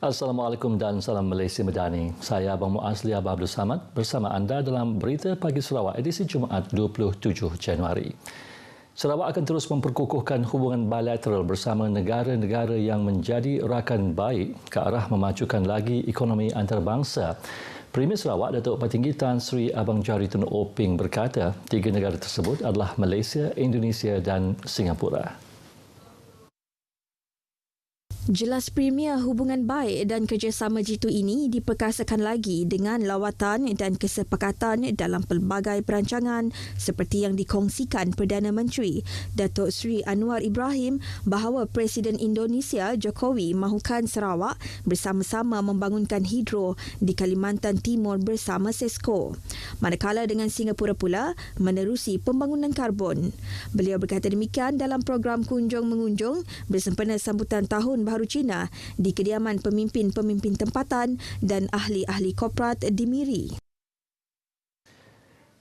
Assalamualaikum dan salam Malaysia Medani. Saya Abang Muazli Abdul Samad bersama anda dalam Berita Pagi Sarawak edisi Jumaat 27 Januari. Sarawak akan terus memperkukuhkan hubungan bilateral bersama negara-negara yang menjadi rakan baik ke arah memajukan lagi ekonomi antarabangsa. Premier Sarawak Datuk Patinggi Tan Sri Abang Johari Tun Oping berkata, tiga negara tersebut adalah Malaysia, Indonesia dan Singapura. Jelas Premier hubungan baik dan kerjasama jitu ini diperkasakan lagi dengan lawatan dan kesepakatan dalam pelbagai perancangan seperti yang dikongsikan Perdana Menteri Datuk Seri Anwar Ibrahim bahawa Presiden Indonesia Jokowi mahukan Sarawak bersama-sama membangunkan hidro di Kalimantan Timur bersama SESCO. Manakala dengan Singapura pula menerusi pembangunan karbon. Beliau berkata demikian dalam program kunjung-mengunjung bersempena sambutan Tahun Baharu Cina di kediaman pemimpin-pemimpin tempatan dan ahli-ahli korporat di Miri.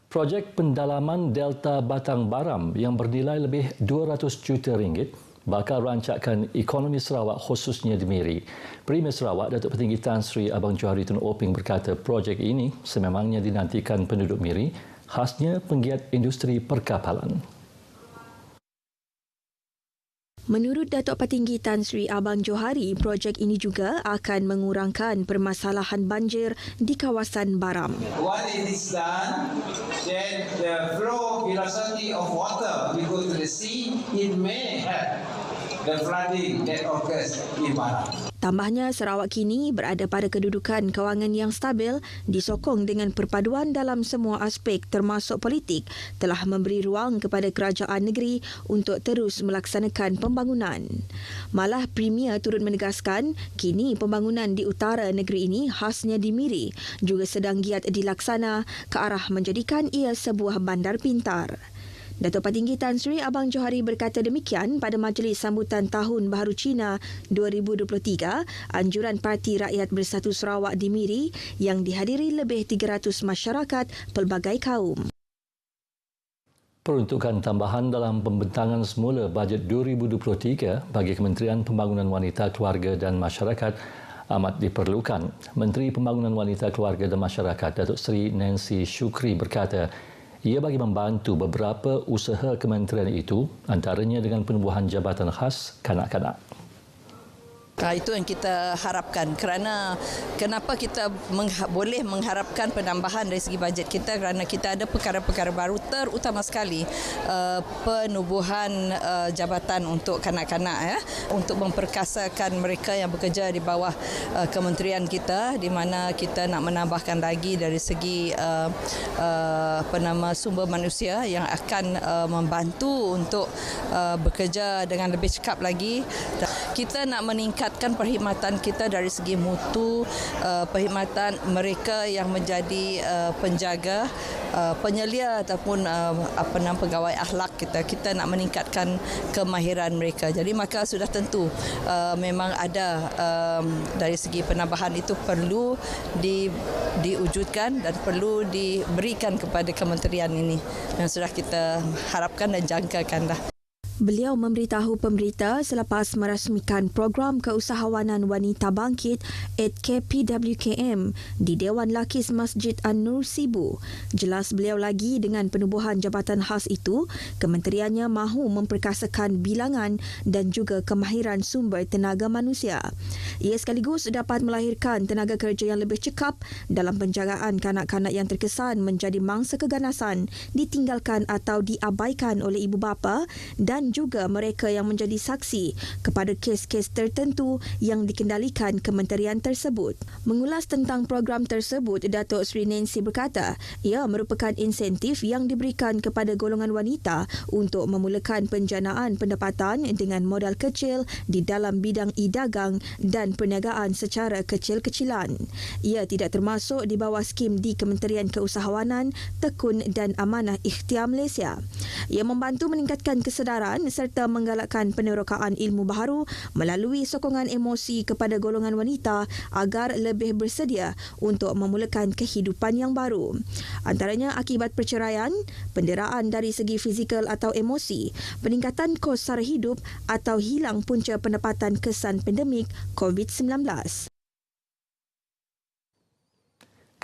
Projek pendalaman Delta Batang Baram yang bernilai lebih 200 juta ringgit bakal rancakkan ekonomi Sarawak khususnya di Miri. Premier Sarawak Datuk Patinggi Tan Sri Abang Johari Tun Oping berkata projek ini sememangnya dinantikan penduduk Miri, khasnya penggiat industri perkapalan. Menurut Datuk Patinggi Tan Sri Abang Johari, projek ini juga akan mengurangkan permasalahan banjir di kawasan Baram. Once it is done, then the flow velocity of water will go to the sea. It may help the flooding that occurs in Baram. Tambahnya, Sarawak kini berada pada kedudukan kewangan yang stabil disokong dengan perpaduan dalam semua aspek termasuk politik telah memberi ruang kepada kerajaan negeri untuk terus melaksanakan pembangunan. Malah Premier turut menegaskan kini pembangunan di utara negeri ini khasnya di Miri juga sedang giat dilaksana ke arah menjadikan ia sebuah bandar pintar. Datuk Patinggi Tan Sri Abang Johari berkata demikian pada majlis sambutan Tahun Baharu Cina 2023 anjuran Parti Rakyat Bersatu Sarawak di Miri yang dihadiri lebih 300 masyarakat pelbagai kaum. Peruntukan tambahan dalam pembentangan semula bajet 2023 bagi Kementerian Pembangunan Wanita, Keluarga dan Masyarakat amat diperlukan. Menteri Pembangunan Wanita, Keluarga dan Masyarakat Datuk Seri Nancy Shukri berkata, ia bagi membantu beberapa usaha kementerian itu, antaranya dengan penubuhan jabatan khas kanak-kanak. Itu yang kita harapkan kerana kenapa kita boleh mengharapkan penambahan dari segi bajet kita kerana kita ada perkara-perkara baru terutama sekali penubuhan jabatan untuk kanak-kanak untuk memperkasakan mereka yang bekerja di bawah kementerian kita di mana kita nak menambahkan lagi dari segi sumber manusia yang akan membantu untuk bekerja dengan lebih cekap lagi. Kita nak meningkatkan perkhidmatan kita dari segi mutu, perkhidmatan mereka yang menjadi penjaga, penyelia ataupun pegawai akhlak kita. Kita nak meningkatkan kemahiran mereka. Jadi maka sudah tentu memang ada dari segi penambahan itu perlu diwujudkan dan perlu diberikan kepada kementerian ini yang sudah kita harapkan dan jangkakan dah. Beliau memberitahu pemberita selepas merasmikan program keusahawanan wanita bangkit KPWKM di Dewan Lakis Masjid An-Nur Sibu. Jelas beliau lagi dengan penubuhan jabatan khas itu, kementeriannya mahu memperkasakan bilangan dan juga kemahiran sumber tenaga manusia. Ia sekaligus dapat melahirkan tenaga kerja yang lebih cekap dalam penjagaan kanak-kanak yang terkesan menjadi mangsa keganasan, ditinggalkan atau diabaikan oleh ibu bapa dan juga mereka yang menjadi saksi kepada kes-kes tertentu yang dikendalikan kementerian tersebut. Mengulas tentang program tersebut, Datuk Seri Nancy berkata, ia merupakan insentif yang diberikan kepada golongan wanita untuk memulakan penjanaan pendapatan dengan modal kecil di dalam bidang e-dagang dan perniagaan secara kecil-kecilan. Ia tidak termasuk di bawah skim di Kementerian Keusahawanan, Tekun dan Amanah Ikhtiar Malaysia. Ia membantu meningkatkan kesedaran serta menggalakkan penerokaan ilmu baharu melalui sokongan emosi kepada golongan wanita agar lebih bersedia untuk memulakan kehidupan yang baru. Antaranya akibat perceraian, penderaan dari segi fizikal atau emosi, peningkatan kos sara hidup atau hilang punca pendapatan kesan pandemik COVID-19.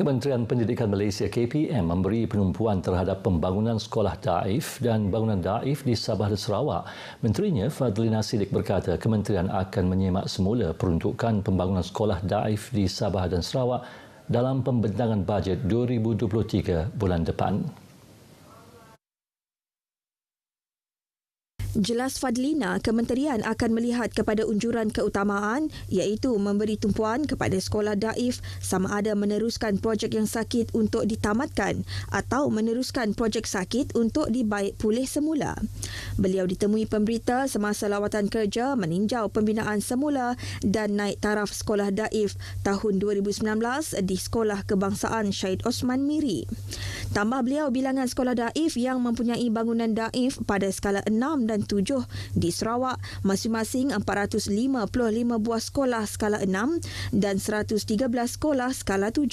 Kementerian Pendidikan Malaysia KPM memberi penumpuan terhadap pembangunan sekolah daif dan bangunan daif di Sabah dan Sarawak. Menterinya Fadlina Siddiq berkata kementerian akan menyemak semula peruntukan pembangunan sekolah daif di Sabah dan Sarawak dalam pembentangan bajet 2023 bulan depan. Jelas Fadlina, kementerian akan melihat kepada unjuran keutamaan iaitu memberi tumpuan kepada sekolah daif sama ada meneruskan projek yang sakit untuk ditamatkan atau meneruskan projek sakit untuk dibaik pulih semula. Beliau ditemui pemberita semasa lawatan kerja meninjau pembinaan semula dan naik taraf sekolah daif tahun 2019 di Sekolah Kebangsaan Syed Osman Miri. Tambah beliau, bilangan sekolah daif yang mempunyai bangunan daif pada skala 6 dan 7 di Sarawak, masing-masing 455 buah sekolah skala 6 dan 113 sekolah skala 7.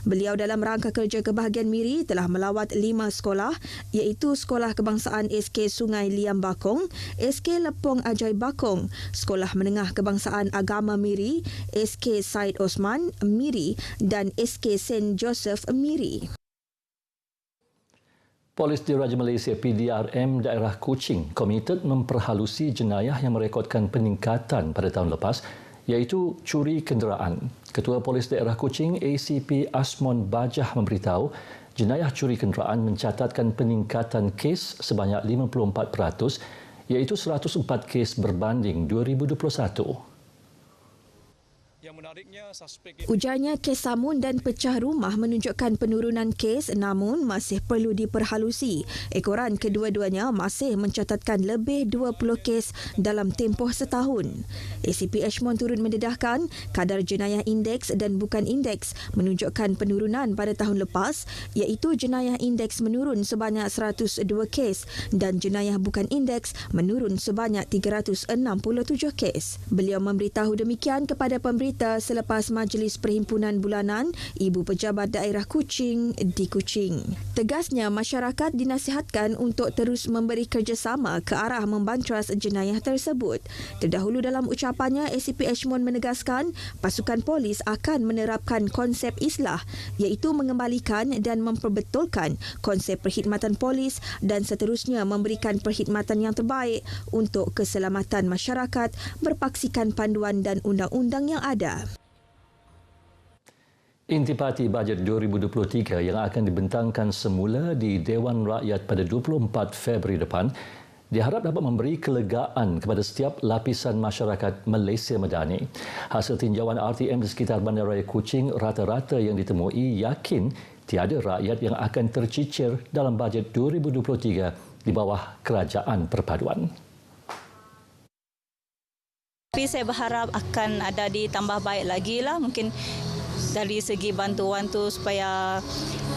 Beliau dalam rangka kerja kebahagiaan Miri telah melawat 5 sekolah iaitu Sekolah Kebangsaan SK Sungai Liam Bakong, SK Lepong Ajaib Bakong, Sekolah Menengah Kebangsaan Agama Miri, SK Syed Osman Miri dan SK St. Joseph Miri. Polis Diraja Malaysia PDRM daerah Kuching komited memperhalusi jenayah yang merekodkan peningkatan pada tahun lepas iaitu curi kenderaan. Ketua Polis Daerah Kuching ACP Asmon Bajah memberitahu jenayah curi kenderaan mencatatkan peningkatan kes sebanyak 54% iaitu 104 kes berbanding 2021. Yang menariknya, ujarnya kes samun dan pecah rumah menunjukkan penurunan kes namun masih perlu diperhalusi. Ekoran kedua-duanya masih mencatatkan lebih 20 kes dalam tempoh setahun. ACP Ashmon turut mendedahkan kadar jenayah indeks dan bukan indeks menunjukkan penurunan pada tahun lepas iaitu jenayah indeks menurun sebanyak 102 kes dan jenayah bukan indeks menurun sebanyak 367 kes. Beliau memberitahu demikian kepada pemberita selepas Majlis Perhimpunan Bulanan Ibu Pejabat Daerah Kuching di Kuching. Tegasnya, masyarakat dinasihatkan untuk terus memberi kerjasama ke arah membantras jenayah tersebut. Terdahulu dalam ucapannya, ACP Ashmon menegaskan pasukan polis akan menerapkan konsep islah iaitu mengembalikan dan memperbetulkan konsep perkhidmatan polis dan seterusnya memberikan perkhidmatan yang terbaik untuk keselamatan masyarakat berpaksikan panduan dan undang-undang yang ada. Intipati bajet 2023 yang akan dibentangkan semula di Dewan Rakyat pada 24 Februari depan diharap dapat memberi kelegaan kepada setiap lapisan masyarakat Malaysia Madani. Hasil tinjauan RTM di sekitar Bandaraya Kuching, rata-rata yang ditemui yakin tiada rakyat yang akan tercicir dalam bajet 2023 di bawah kerajaan perpaduan. Tapi saya berharap akan ada ditambah baik lagi lah, mungkin dari segi bantuan tu supaya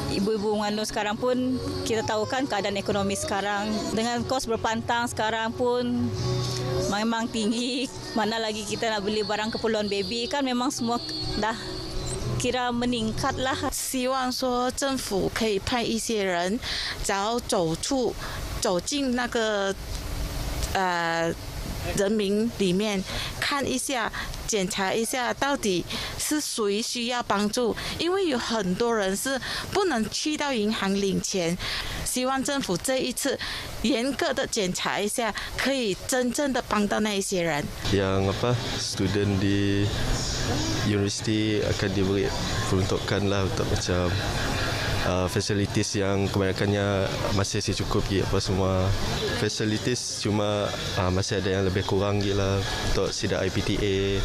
ibu-ibu mengandung sekarang pun kita tahu kan keadaan ekonomi sekarang dengan kos berpantang sekarang pun memang tinggi, mana lagi kita nak beli barang keperluan baby kan memang semua dah kira meningkat lah. 希望说政府可以派一些人只要走进那个人民里面看一下，检查一下到底是谁需要帮助，因为有很多人是不能去到银行领钱。希望政府这一次严格的检查一下，可以真正的帮到那一些人。 Yang student di universiti akan diberi peruntukan lah untuk macam facilities yang kebanyakannya masih cukup apa semua facilities cuma masih ada yang lebih kurang gila untuk sidang IPTA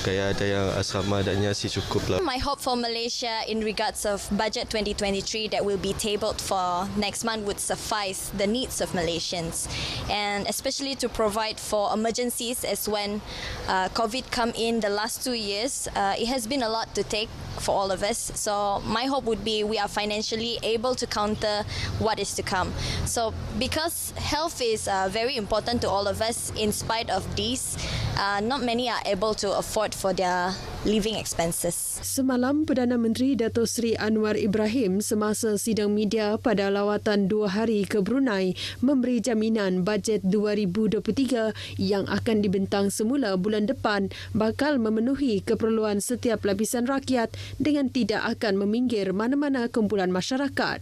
kayak ada yang asrama adanya cukup lah. My hope for Malaysia in regards of budget 2023 that will be tabled for next month would suffice the needs of Malaysians and especially to provide for emergencies as when COVID come in the last 2 years. It has been a lot to take for all of us. So my hope would be we are financially able to counter what is to come. So because health is very important to all of us, in spite of these, not many are able to afford for their living expenses. Semalam, Perdana Menteri Dato' Seri Anwar Ibrahim semasa sidang media pada lawatan 2 hari ke Brunei memberi jaminan bajet 2023 yang akan dibentang semula bulan depan bakal memenuhi keperluan setiap lapisan rakyat dengan tidak akan meminggir mana-mana kumpulan masyarakat.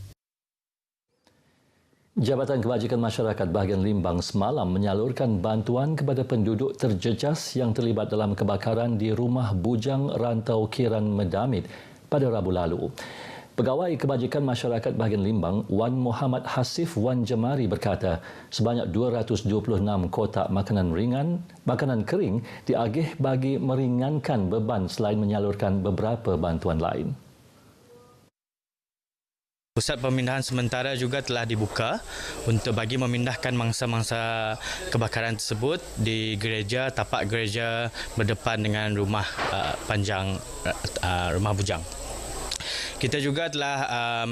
Jabatan Kebajikan Masyarakat bahagian Limbang semalam menyalurkan bantuan kepada penduduk terjejas yang terlibat dalam kebakaran di Rumah Bujang Rantau Kiran Medamit pada Rabu lalu. Pegawai Kebajikan Masyarakat bahagian Limbang, Wan Muhammad Hasif Wan Jemari berkata, sebanyak 226 kotak makanan kering diagih bagi meringankan beban selain menyalurkan beberapa bantuan lain. Pusat pemindahan sementara juga telah dibuka untuk bagi memindahkan mangsa-mangsa kebakaran tersebut di gereja, tapak gereja berdepan dengan rumah panjang rumah bujang. Kita juga telah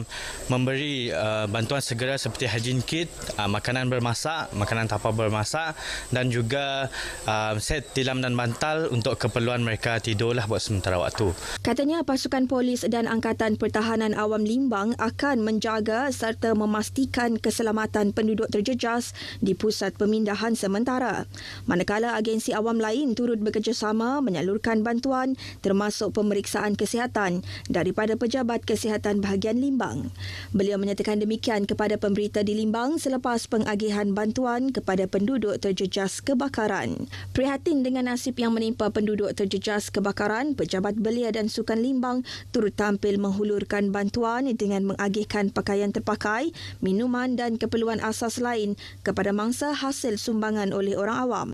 memberi bantuan segera seperti hygiene kit, makanan bermasak, makanan tapau bermasak dan juga set tilam dan bantal untuk keperluan mereka tidurlah buat sementara waktu. Katanya pasukan polis dan Angkatan Pertahanan Awam Limbang akan menjaga serta memastikan keselamatan penduduk terjejas di pusat pemindahan sementara. Manakala agensi awam lain turut bekerjasama menyalurkan bantuan termasuk pemeriksaan kesihatan daripada pejabat kesihatan bahagian Limbang. Beliau menyatakan demikian kepada pemberita di Limbang selepas pengagihan bantuan kepada penduduk terjejas kebakaran. Prihatin dengan nasib yang menimpa penduduk terjejas kebakaran, Pejabat Belia dan Sukan Limbang turut tampil menghulurkan bantuan dengan mengagihkan pakaian terpakai, minuman dan keperluan asas lain kepada mangsa hasil sumbangan oleh orang awam.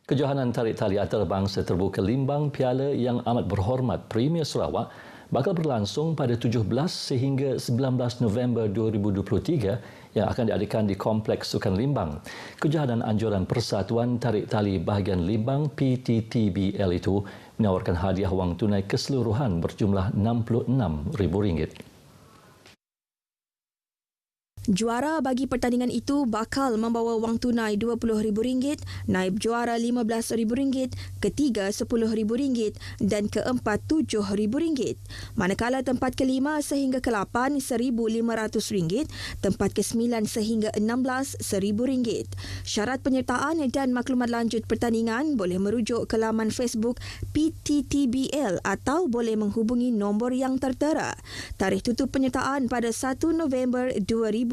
Kejohanan tarik tali antarabangsa terbuka Limbang Piala yang amat berhormat Premier Sarawak bakal berlangsung pada 17 sehingga 19 November 2023 yang akan diadakan di Kompleks Sukan Limbang. Kejohanan anjuran Persatuan Tarik Tali Bahagian Limbang PTTBL itu menawarkan hadiah wang tunai keseluruhan berjumlah RM66,000. Juara bagi pertandingan itu bakal membawa wang tunai RM20,000, naib juara RM15,000, ketiga RM10,000 dan keempat RM7,000. Manakala tempat kelima sehingga ke-8 RM1,500, tempat ke-9 sehingga 16 RM1,000. Syarat penyertaan dan maklumat lanjut pertandingan boleh merujuk ke laman Facebook PTTBL atau boleh menghubungi nombor yang tertera. Tarikh tutup penyertaan pada 1 November 2023.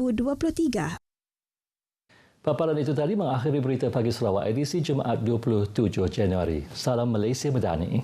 Paparan itu tadi mengakhiri berita pagi Sarawak edisi Jumaat 27 Januari. Salam Malaysia Madani.